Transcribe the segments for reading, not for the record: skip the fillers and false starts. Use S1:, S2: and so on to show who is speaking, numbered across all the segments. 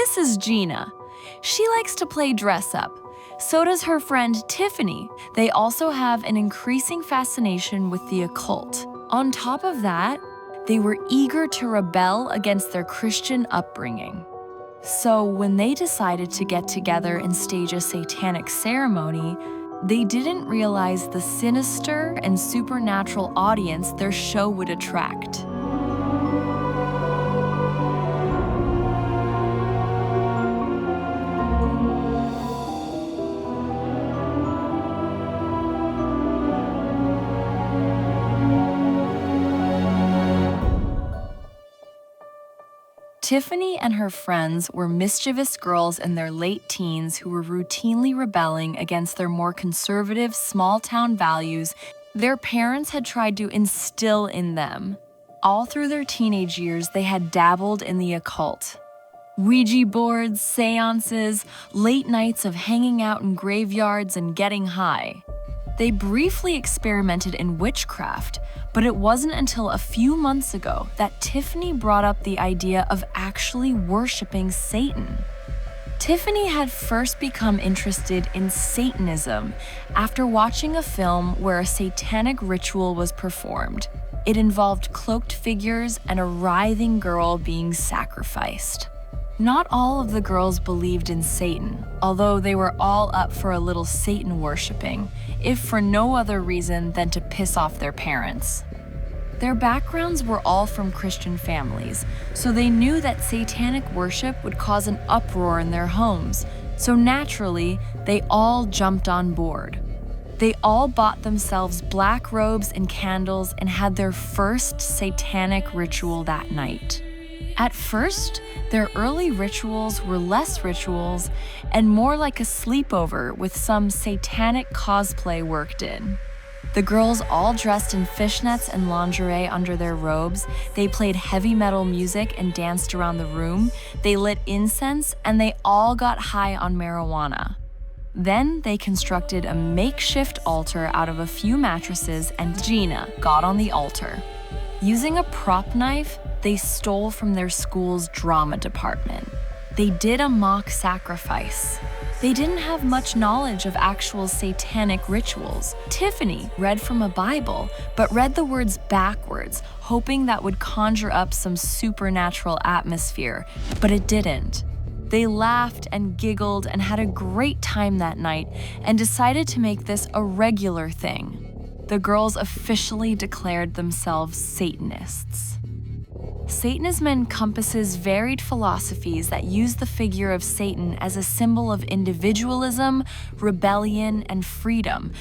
S1: This is Gina. She likes to play dress up. So does her friend Tiffany. They also have an increasing fascination with the occult. On top of that, they were eager to rebel against their Christian upbringing. So when they decided to get together and stage a satanic ceremony, they didn't realize the sinister and supernatural audience their show would attract. Tiffany and her friends were mischievous girls in their late teens who were routinely rebelling against their more conservative, small-town values their parents had tried to instill in them. All through their teenage years, they had dabbled in the occult. Ouija boards, seances, late nights of hanging out in graveyards and getting high. They briefly experimented in witchcraft, but it wasn't until a few months ago that Tiffany brought up the idea of actually worshiping Satan. Tiffany had first become interested in Satanism after watching a film where a satanic ritual was performed. It involved cloaked figures and a writhing girl being sacrificed. Not all of the girls believed in Satan, although they were all up for a little Satan worshipping, if for no other reason than to piss off their parents. Their backgrounds were all from Christian families, so they knew that satanic worship would cause an uproar in their homes, so naturally, they all jumped on board. They all bought themselves black robes and candles and had their first satanic ritual that night. At first, their early rituals were less rituals and more like a sleepover with some satanic cosplay worked in. The girls all dressed in fishnets and lingerie under their robes. They played heavy metal music and danced around the room. They lit incense and they all got high on marijuana. Then they constructed a makeshift altar out of a few mattresses and Gina got on the altar. Using a prop knife, they stole from their school's drama department. They did a mock sacrifice. They didn't have much knowledge of actual satanic rituals. Tiffany read from a Bible, but read the words backwards, hoping that would conjure up some supernatural atmosphere, but it didn't. They laughed and giggled and had a great time that night and decided to make this a regular thing. The girls officially declared themselves Satanists. Satanism encompasses varied philosophies that use the figure of Satan as a symbol of individualism, rebellion, and freedom.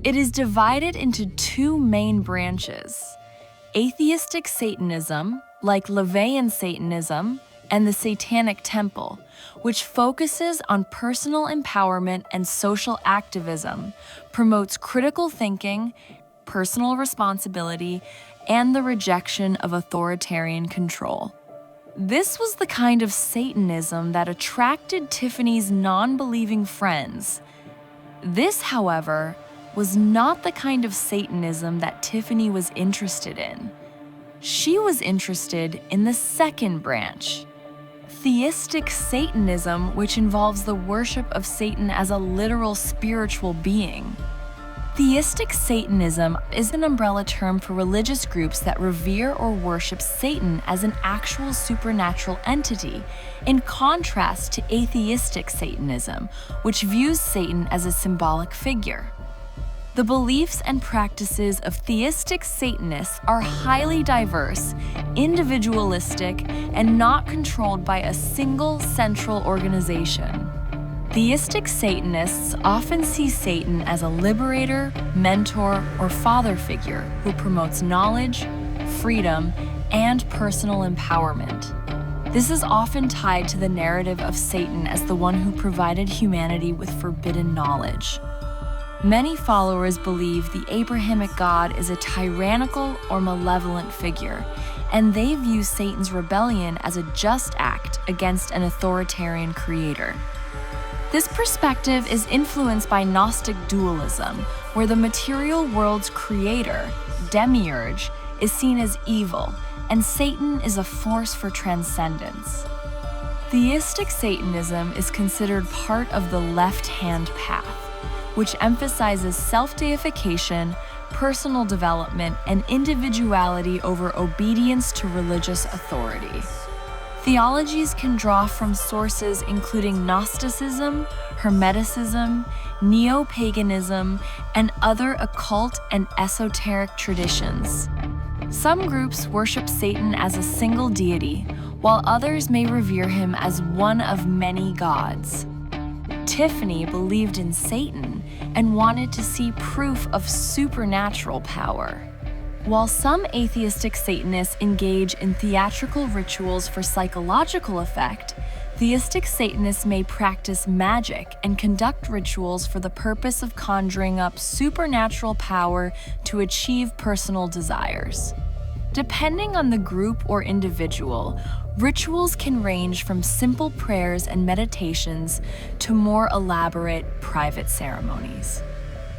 S1: It is divided into two main branches: atheistic Satanism, like LaVeyan Satanism, and the Satanic Temple, which focuses on personal empowerment and social activism, promotes critical thinking, personal responsibility, and the rejection of authoritarian control. This was the kind of Satanism that attracted Tiffany's non-believing friends. This, however, was not the kind of Satanism that Tiffany was interested in. She was interested in the second branch, theistic Satanism, which involves the worship of Satan as a literal spiritual being. Theistic Satanism is an umbrella term for religious groups that revere or worship Satan as an actual supernatural entity, in contrast to atheistic Satanism, which views Satan as a symbolic figure. The beliefs and practices of theistic Satanists are highly diverse, individualistic, and not controlled by a single central organization. Theistic Satanists often see Satan as a liberator, mentor, or father figure who promotes knowledge, freedom, and personal empowerment. This is often tied to the narrative of Satan as the one who provided humanity with forbidden knowledge. Many followers believe the Abrahamic God is a tyrannical or malevolent figure, and they view Satan's rebellion as a just act against an authoritarian creator. This perspective is influenced by Gnostic dualism, where the material world's creator, demiurge, is seen as evil, and Satan is a force for transcendence. Theistic Satanism is considered part of the left-hand path, which emphasizes self-deification, personal development, and individuality over obedience to religious authority. Theologies can draw from sources including Gnosticism, Hermeticism, Neo-paganism, and other occult and esoteric traditions. Some groups worship Satan as a single deity, while others may revere him as one of many gods. Tiffany believed in Satan and wanted to see proof of supernatural power. While some atheistic Satanists engage in theatrical rituals for psychological effect, theistic Satanists may practice magic and conduct rituals for the purpose of conjuring up supernatural power to achieve personal desires. Depending on the group or individual, rituals can range from simple prayers and meditations to more elaborate private ceremonies.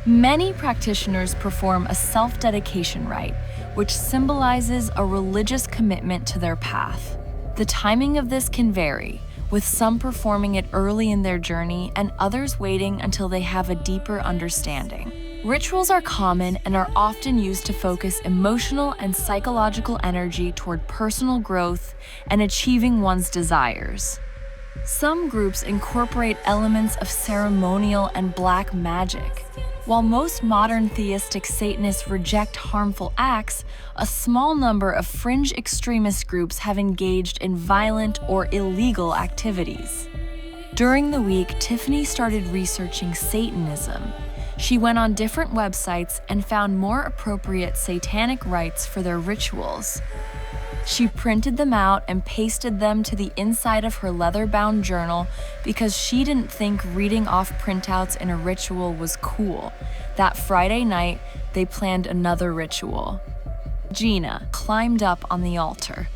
S1: Many practitioners perform a self-dedication rite, which symbolizes a religious commitment to their path. The timing of this can vary, with some performing it early in their journey and others waiting until they have a deeper understanding. Rituals are common and are often used to focus emotional and psychological energy toward personal growth and achieving one's desires. Some groups incorporate elements of ceremonial and black magic. While most modern theistic Satanists reject harmful acts, a small number of fringe extremist groups have engaged in violent or illegal activities. During the week, Tiffany started researching Satanism. She went on different websites and found more appropriate satanic rites for their rituals. She printed them out and pasted them to the inside of her leather-bound journal because she didn't think reading off printouts in a ritual was cool. That Friday night, they planned another ritual. Gina climbed up on the altar.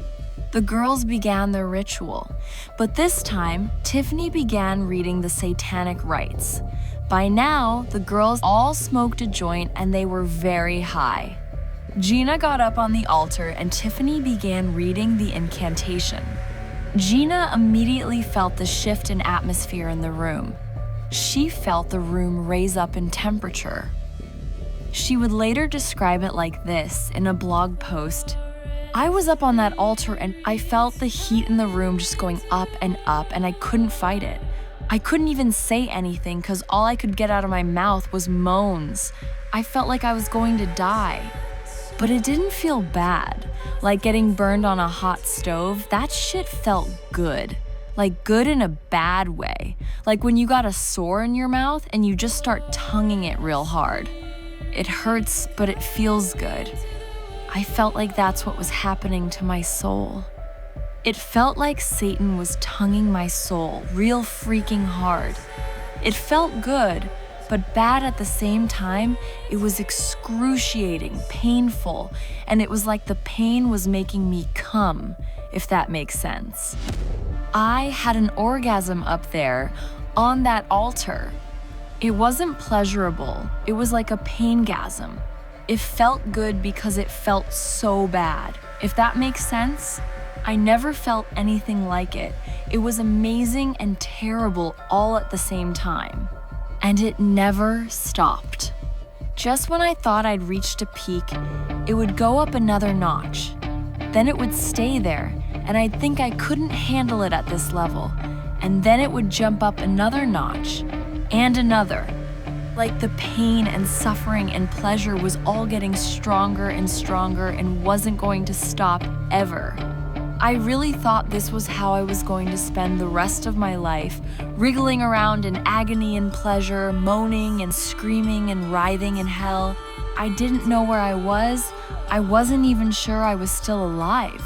S1: The girls began their ritual, but this time, Tiffany began reading the satanic rites. By now, the girls all smoked a joint and they were very high. Gina got up on the altar and Tiffany began reading the incantation. Gina immediately felt the shift in atmosphere in the room. She felt the room raise up in temperature. She would later describe it like this in a blog post. I was up on that altar and I felt the heat in the room just going up and I couldn't fight it. I couldn't even say anything because all I could get out of my mouth was moans. I felt like I was going to die. But it didn't feel bad, like getting burned on a hot stove. That shit felt good, like good in a bad way, like when you got a sore in your mouth and you just start tonguing it real hard. It hurts, but it feels good. I felt like that's what was happening to my soul. It felt like Satan was tonguing my soul real freaking hard. It felt good, but bad at the same time. It was excruciating, painful, and it was like the pain was making me come, if that makes sense. I had an orgasm up there on that altar. It wasn't pleasurable, it was like a paingasm. It felt good because it felt so bad, if that makes sense. I never felt anything like it. It was amazing and terrible all at the same time. And it never stopped. Just when I thought I'd reached a peak, it would go up another notch. Then it would stay there, and I'd think I couldn't handle it at this level. And then it would jump up another notch, and another. Like the pain and suffering and pleasure was all getting stronger and wasn't going to stop ever. I really thought this was how I was going to spend the rest of my life, wriggling around in agony and pleasure, moaning and screaming and writhing in hell. I didn't know where I was. I wasn't even sure I was still alive.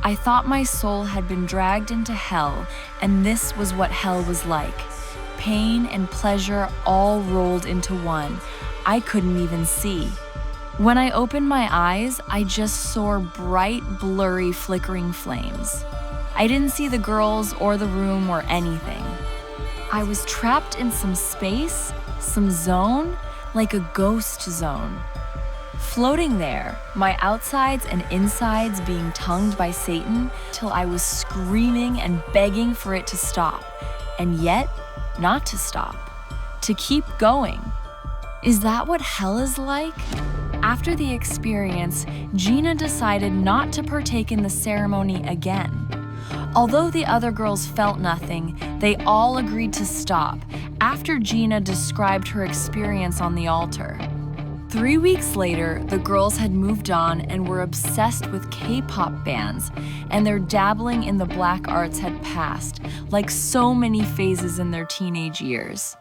S1: I thought my soul had been dragged into hell, and this was what hell was like. Pain and pleasure all rolled into one. I couldn't even see. When I opened my eyes, I just saw bright, blurry, flickering flames. I didn't see the girls or the room or anything. I was trapped in some space, some zone, like a ghost zone. floating there, my outsides and insides being tongued by Satan till I was screaming and begging for it to stop, and yet not to stop, to keep going. Is that what hell is like? After the experience, Gina decided not to partake in the ceremony again. Although the other girls felt nothing, they all agreed to stop after Gina described her experience on the altar. 3 weeks later, the girls had moved on and were obsessed with K-pop bands, and their dabbling in the black arts had passed, like so many phases in their teenage years.